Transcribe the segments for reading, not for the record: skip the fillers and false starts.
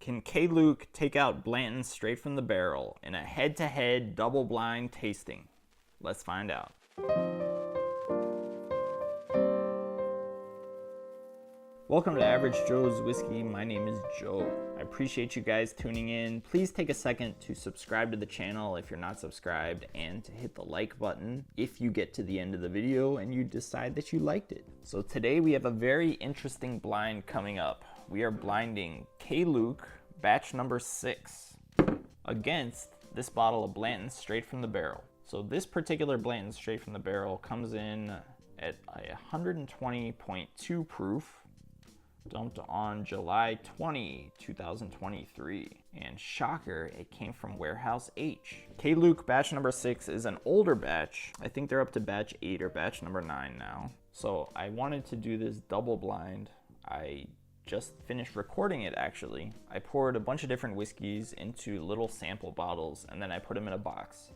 Can K-Luke take out Blanton straight from the barrel in a head-to-head double-blind tasting? Let's find out. Welcome to Average Joe's Whiskey. My name is Joe. I appreciate you guys tuning in. Please take a second to subscribe to the channel if you're not subscribed, and to hit the like button if you get to the end of the video and you decide that you liked it. So today we have a very interesting blind coming up. We are blinding K-Luke batch number 6 against this bottle of Blanton straight from the barrel. So this particular Blanton straight from the barrel comes in at a 120.2 proof, dumped on July 20, 2023. And shocker, it came from Warehouse H. K-Luke batch number 6 is an older batch. I think they're up to batch 8 or batch number 9 now. So I wanted to do this double blind. I just finished recording it actually. I poured a bunch of different whiskeys into little sample bottles and then I put them in a box.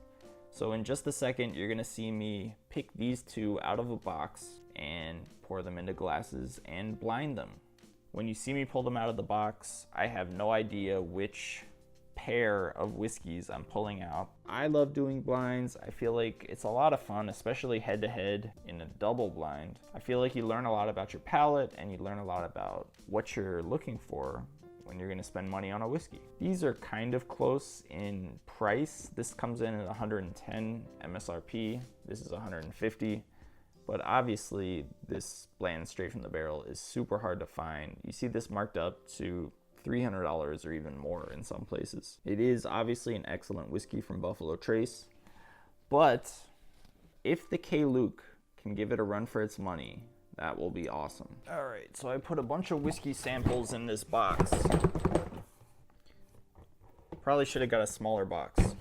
So in just a second, you're gonna see me pick these two out of a box and pour them into glasses and blind them. When you see me pull them out of the box, I have no idea which pair of whiskeys I'm pulling out. I love doing blinds. I feel like it's a lot of fun, especially head to head in a double blind. I feel like you learn a lot about your palate and you learn a lot about what you're looking for when you're gonna spend money on a whiskey. These are kind of close in price. This comes in at 110 MSRP. This is 150. But obviously this Blanton straight from the barrel is super hard to find. You see this marked up to $300 or even more in some places. It is obviously an excellent whiskey from Buffalo Trace, but if the K-Luke can give it a run for its money, that will be awesome. All right, so I put a bunch of whiskey samples in this box. Probably should have got a smaller box.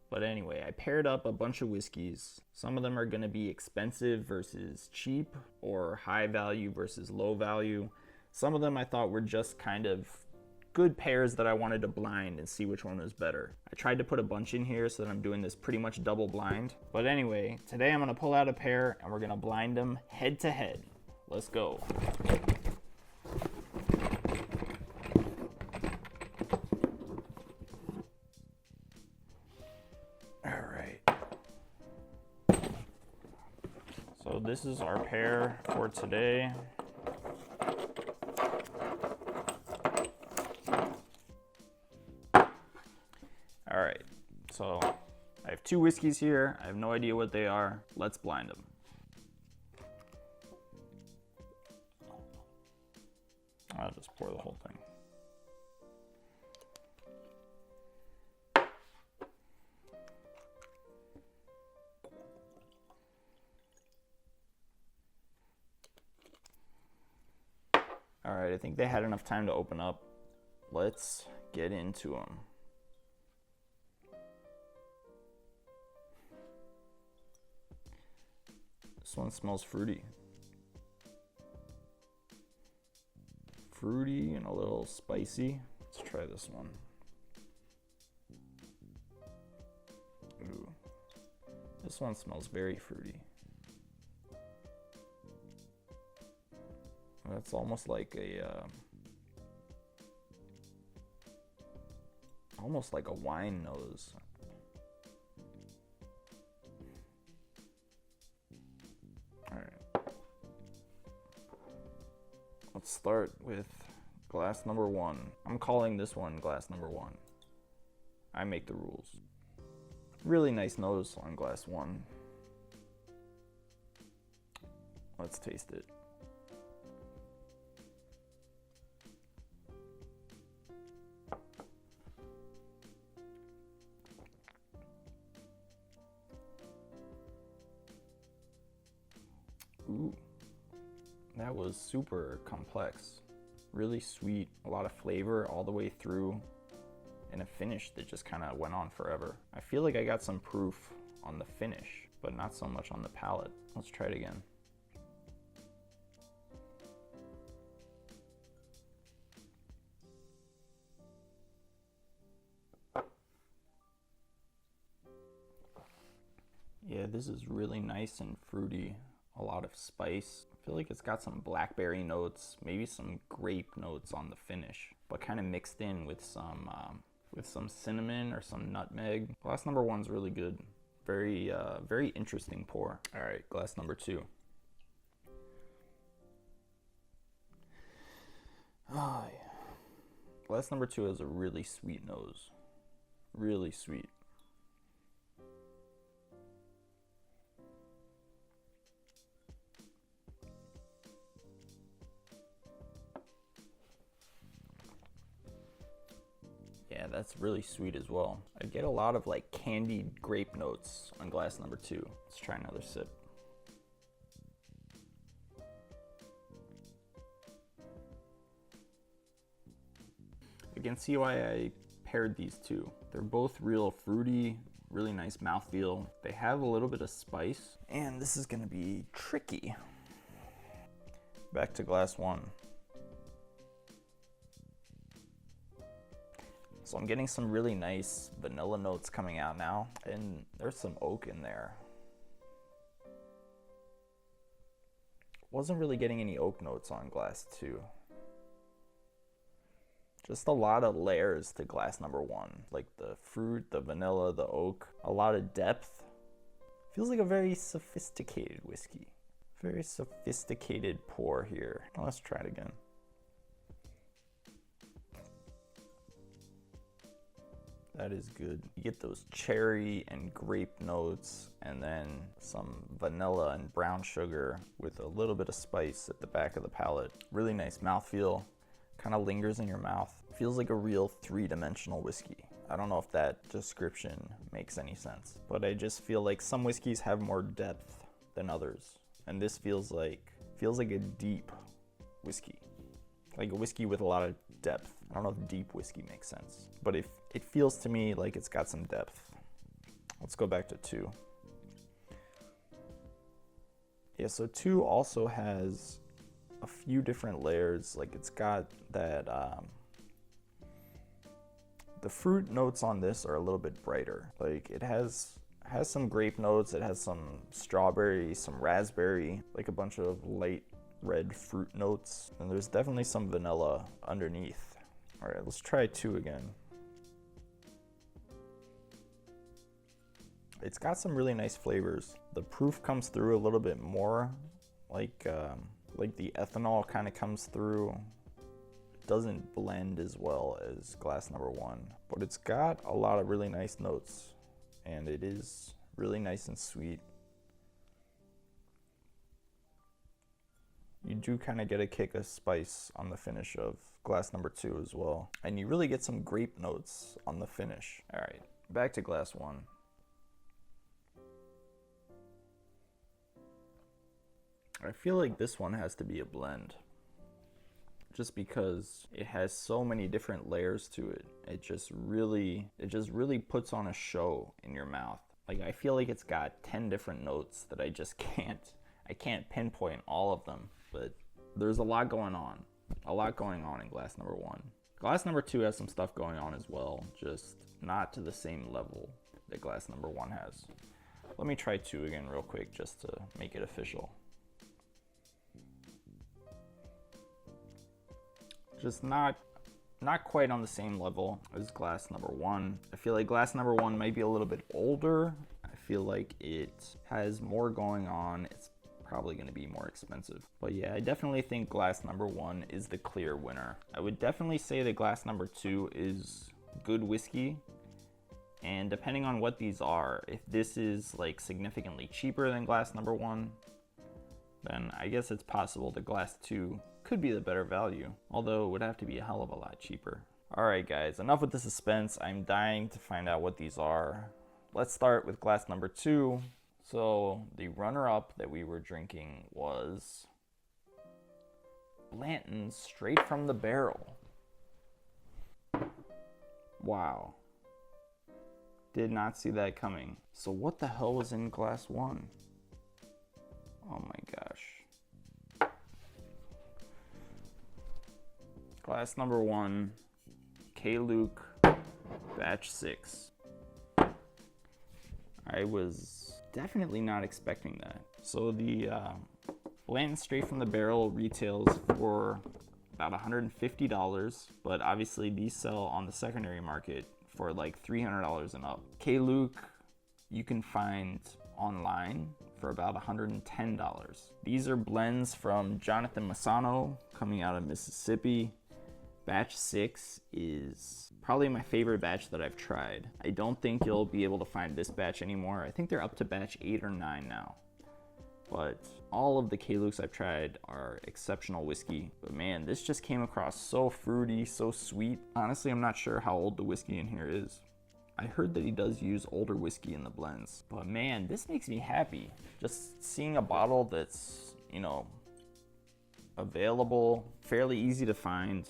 But anyway, I paired up a bunch of whiskeys. Some of them are gonna be expensive versus cheap, or high value versus low value. Some of them I thought were just kind of good pairs that I wanted to blind and see which one was better. I tried to put a bunch in here so that I'm doing this pretty much double blind. But anyway, today I'm gonna pull out a pair and we're gonna blind them head to head. Let's go. So this is our pair for today. All right, so I have two whiskeys here. I have no idea what they are. Let's blind them. I'll just pour the whole thing. All right, I think they had enough time to open up. Let's get into them. This one smells fruity. Fruity and a little spicy. Let's try this one. Ooh. This one smells very fruity. That's almost like a wine nose. All right. Let's start with glass number 1. I'm calling this one glass number 1. I make the rules. Really nice nose on glass 1. Let's taste it. Ooh, that was super complex. Really sweet, a lot of flavor all the way through, and a finish that just kind of went on forever. I feel like I got some proof on the finish, but not so much on the palate. Let's try it again. Yeah, this is really nice and fruity. A lot of spice. I feel like it's got some blackberry notes, maybe some grape notes on the finish. but kind of mixed in with some cinnamon or some nutmeg. Glass number one's really good. Very, very interesting pour. All right, glass number two. Oh, yeah. Glass number two has a really sweet nose. Really sweet. Yeah, that's really sweet as well. I get a lot of like candied grape notes on glass number two. Let's try another sip. You can see why I paired these two. They're both real fruity, really nice mouthfeel. They have a little bit of spice, and this is gonna be tricky. Back to glass one. So I'm getting some really nice vanilla notes coming out now, and there's some oak in there. Wasn't really getting any oak notes on glass two. Just a lot of layers to glass number one, like the fruit, the vanilla, the oak, a lot of depth. Feels like a very sophisticated whiskey. Very sophisticated pour here. Let's try it again. That is good. You get those cherry and grape notes, and then some vanilla and brown sugar with a little bit of spice at the back of the palate. Really nice mouthfeel. Kind of lingers in your mouth. Feels like a real three-dimensional whiskey. I don't know if that description makes any sense, but I just feel like some whiskeys have more depth than others, and this feels like a deep whiskey, like a whiskey with a lot of depth. I don't know if deep whiskey makes sense, but if it feels to me like it's got some depth. Let's go back to two. Yeah, so two also has a few different layers. Like it's got that the fruit notes on this are a little bit brighter. Like it has some grape notes, it has some strawberry, some raspberry, like a bunch of light red fruit notes, and there's definitely some vanilla underneath. All right, let's try two again. It's got some really nice flavors. The proof comes through a little bit more, like the ethanol kind of comes through. It doesn't blend as well as glass number one, but it's got a lot of really nice notes, and it is really nice and sweet. You do kind of get a kick of spice on the finish of glass number two as well, and you really get some grape notes on the finish. All right, back to glass one. I feel like this one has to be a blend, just because it has so many different layers to it. It just really puts on a show in your mouth. Like I feel like it's got 10 different notes that I can't pinpoint all of them, but there's a lot going on in glass number one. Glass number two has some stuff going on as well, just not to the same level that glass number one has. Let me try two again real quick just to make it official. Just not quite on the same level as glass number one. I feel like glass number one might be a little bit older. I feel like it has more going on. It's probably going to be more expensive. But yeah, I definitely think glass number one is the clear winner. I would definitely say that glass number two is good whiskey. And depending on what these are, if this is like significantly cheaper than glass number one, then I guess it's possible that glass two could be the better value, although it would have to be a hell of a lot cheaper. All right, guys, enough with the suspense. I'm dying to find out what these are. Let's start with glass number two. So the runner-up that we were drinking was Blanton straight from the barrel. Wow. Did not see that coming. So what the hell was in glass one? Oh my gosh. Glass number one, K-Luke, batch 6. I was definitely not expecting that. So the Blanton straight from the barrel retails for about $150, but obviously these sell on the secondary market for like $300 and up. K-Luke you can find online for about $110. These are blends from Jonathan Massano coming out of Mississippi. Batch 6 is probably my favorite batch that I've tried. I don't think you'll be able to find this batch anymore. I think they're up to batch 8 or 9 now. But all of the K-Lukes I've tried are exceptional whiskey. But man, this just came across so fruity, so sweet. Honestly, I'm not sure how old the whiskey in here is. I heard that he does use older whiskey in the blends. But man, this makes me happy. Just seeing a bottle that's, you know, available, fairly easy to find.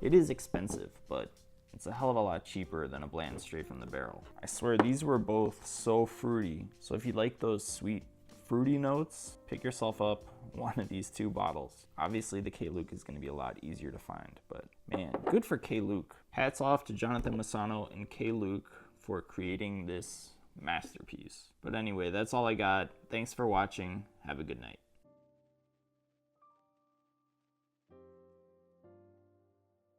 It is expensive, but it's a hell of a lot cheaper than a Blanton straight from the barrel. I swear these were both so fruity. So if you like those sweet, fruity notes, pick yourself up one of these 2 bottles. Obviously the K-Luke is going to be a lot easier to find, but man, good for K-Luke. Hats off to Jonathan Massano and K-Luke for creating this masterpiece. But anyway, that's all I got. Thanks for watching. Have a good night.